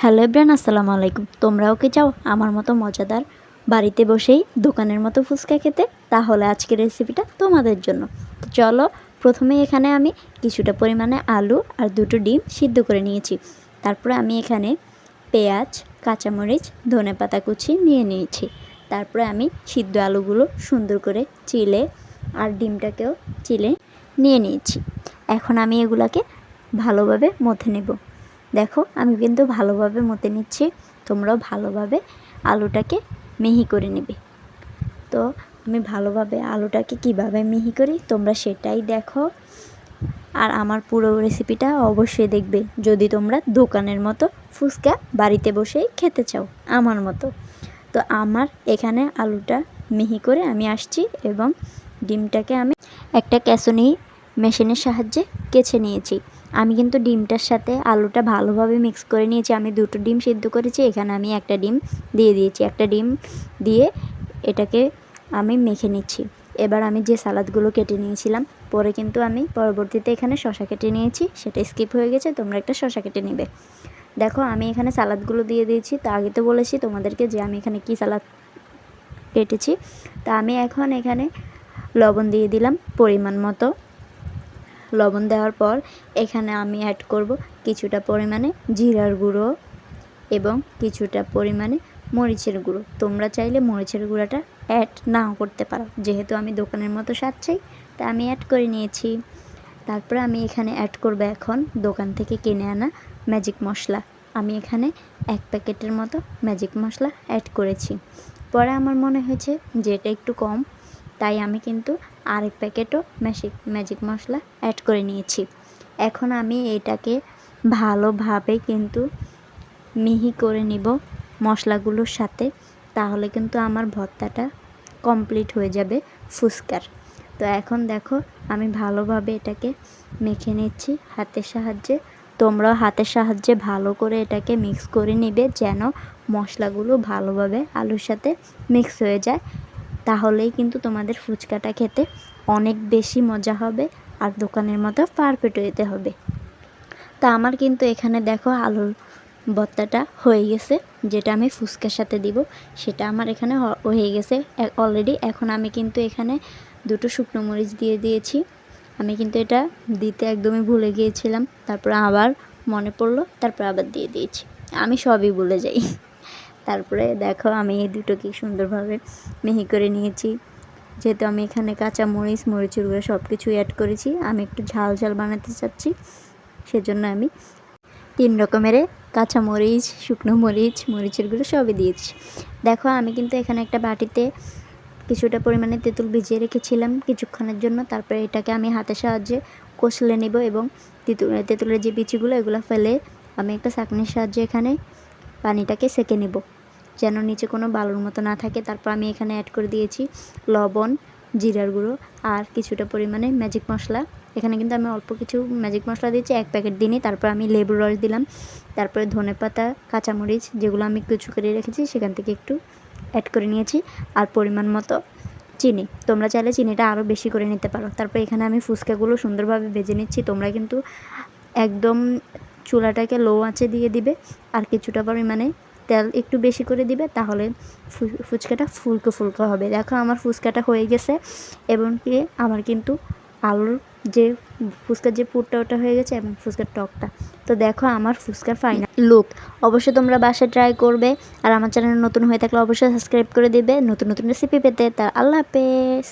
Hello everyone, আসসালামু আলাইকুম। তোমরাও কি চাও আমার মতো মজাদার বাড়িতে বসেই দোকানের মতো ফুচকা খেতে? তাহলে আজকের রেসিপিটা তোমাদের জন্য। তো চলো, প্রথমে এখানে আমি কিছুটা পরিমাণে আলু আর দুটো ডিম সিদ্ধ করে নিয়েছি। তারপরে আমি এখানে পেঁয়াজ, কাঁচামরিচ, ধনেপাতা কুচি নিয়ে নিয়েছি। তারপরে আমি সিদ্ধ আলুগুলো সুন্দর করে চিলে আর ডিমটাকেও চিলে নিয়ে নিয়েছি। এখন আমি এগুলাকে ভালোভাবে মথে নেব। দেখো, আমি কিন্তু ভালোভাবে মথে নিচ্ছি, তোমরাও ভালোভাবে আলুটাকে মিহি করে নেবে। তো আমি ভালোভাবে আলুটাকে কিভাবে মিহি করি তোমরা সেটাই দেখো, আর আমার পুরো রেসিপিটা অবশ্যই দেখবে যদি তোমরা দোকানের মতো ফুচকা বাড়িতে বসেই খেতে চাও আমার মতো। তো আমার এখানে আলুটা মিহি করে আমি আসছি এবং ডিমটাকে আমি একটা ক্যাসুনি মেশিনের সাহায্যে কেচে নিয়েছি। আমি কিন্তু ডিমটার সাথে আলুটা ভালোভাবে মিক্স করে নিয়েছি। আমি দুটো ডিম সিদ্ধ করেছি, এখানে আমি একটা ডিম দিয়ে দিয়েছি। একটা ডিম দিয়ে এটাকে আমি মেখে নিচ্ছি। এবার আমি যে সালাদগুলো কেটে নিয়েছিলাম, পরে কিন্তু আমি পরবর্তীতে এখানে শসা কেটে নিয়েছি, সেটা স্কিপ হয়ে গেছে, তোমরা একটা শসা কেটে নেবে। দেখো, আমি এখানে সালাদগুলো দিয়ে দিয়েছি। তা আগে তো বলেছি তোমাদেরকে যে আমি এখানে কি সালাদ কেটেছি। তা আমি এখন এখানে লবণ দিয়ে দিলাম পরিমাণ মতো। লবণ দেওয়ার পর এখানে আমি অ্যাড করব কিছুটা পরিমাণে জিরার গুঁড়ো এবং কিছুটা পরিমাণে মরিচের গুঁড়ো। তোমরা চাইলে মরিচের গুঁড়োটা অ্যাড নাও করতে পারো, যেহেতু আমি দোকানের মতো স্বাদ চাই তা আমি অ্যাড করে নিয়েছি। তারপরে আমি এখানে অ্যাড করব এখন দোকান থেকে কিনে আনা ম্যাজিক মশলা। আমি এখানে 1 প্যাকেটের মতো ম্যাজিক মশলা অ্যাড করেছি। পরে আমার মনে হয়েছে যে এটা একটু কম, তাই আমি কিন্তু আরেক প্যাকেটও ম্যাজিক মশলা অ্যাড করে নিয়েছি। এখন আমি এটাকে ভালোভাবে কিন্তু মিহি করে নিব মশলাগুলোর সাথে, তাহলে কিন্তু আমার ভর্তাটা কমপ্লিট হয়ে যাবে ফুচকার। তো এখন দেখো, আমি ভালোভাবে এটাকে মেখে নিচ্ছি হাতের সাহায্যে। তোমরাও হাতের সাহায্যে ভালো করে এটাকে মিক্স করে নেবে, যেন মশলাগুলো ভালোভাবে আলুর সাথে মিক্স হয়ে যায়। তাহলেই কিন্তু তোমাদের ফুচকাটা খেতে অনেক বেশি মজা হবে আর দোকানের মতো পারফেক্ট হতে হবে। তা আমার কিন্তু এখানে দেখো আলুর ভর্তাটা হয়ে গেছে, যেটা আমি ফুচকার সাথে দিব সেটা আমার এখানে হয়ে গেছে অলরেডি। এখন আমি কিন্তু এখানে দুটো শুকনো মরিচ দিয়ে দিয়েছি। আমি কিন্তু এটা দিতে একদমই ভুলে গিয়েছিলাম, তারপর আবার মনে পড়লো, তারপর আবার দিয়ে দিয়েছি। আমি সবই ভুলে যাই। তারপরে দেখো, আমি এই দুটোকে সুন্দরভাবে মিহি করে নিয়েছি। যেহেতু আমি এখানে কাঁচা মরিচ, মরিচের গুঁড়ো সব কিছুই অ্যাড করেছি, আমি একটু ঝাল ঝাল বানাতে চাচ্ছি, সেজন্য আমি 3 রকমের কাঁচা মরিচ, শুকনো মরিচ, মরিচের গুঁড়ো সবই দিয়েছি। দেখো, আমি কিন্তু এখানে একটা বাটিতে কিছুটা পরিমাণে তেঁতুল ভিজিয়ে রেখেছিলাম কিছুক্ষণের জন্য। তারপরে এটাকে আমি হাতের সাহায্যে কষলে নেব এবং তেঁতুলের যে বিচিগুলো এগুলো ফেলে আমি একটা ছাঁকনির সাহায্যে এখানে পানিটাকে সেঁকে নেব, যেন নিচে কোনো বালুর মতো না থাকে। তারপর আমি এখানে অ্যাড করে দিয়েছি লবণ, জিরার গুঁড়ো আর কিছুটা পরিমাণে ম্যাজিক মশলা। এখানে কিন্তু আমি অল্প কিছু ম্যাজিক মশলা দিয়েছি, 1 প্যাকেট দিইনি। তারপর আমি লেবুর রস দিলাম, তারপরে ধনেপাতা, কাঁচামরিচ যেগুলো আমি কুচি করে রেখেছি সেখান থেকে একটু অ্যাড করে নিয়েছি, আর পরিমাণ মতো চিনি। তোমরা চাইলে চিনিটা আরও বেশি করে নিতে পারো। তারপর এখানে আমি ফুচকাগুলো সুন্দরভাবে ভেজে নিচ্ছি। তোমরা কিন্তু একদম চুলাটাকে লো আঁচে দিয়ে দিবে, আর কিছুটা পরিমাণে তেল একটু বেশি করে দিবে, তাহলে ফুচকাটা ফুলকো ফুলকো হবে। দেখো, আমার ফুচকাটা হয়ে গেছে এবং কি আমার কিন্তু আলুর যে ফুচকার যে পুরটা ওটা হয়ে গেছে এবং ফুচকার টকটা। তো দেখো আমার ফুচকার ফাইনাল লুক। অবশ্যই তোমরা বাসায় ট্রাই করবে, আর আমার চ্যানেল নতুন হয়ে থাকলে অবশ্যই সাবস্ক্রাইব করে দিবে নতুন নতুন রেসিপি পেতে। তা আল্লাহ হাফেজ।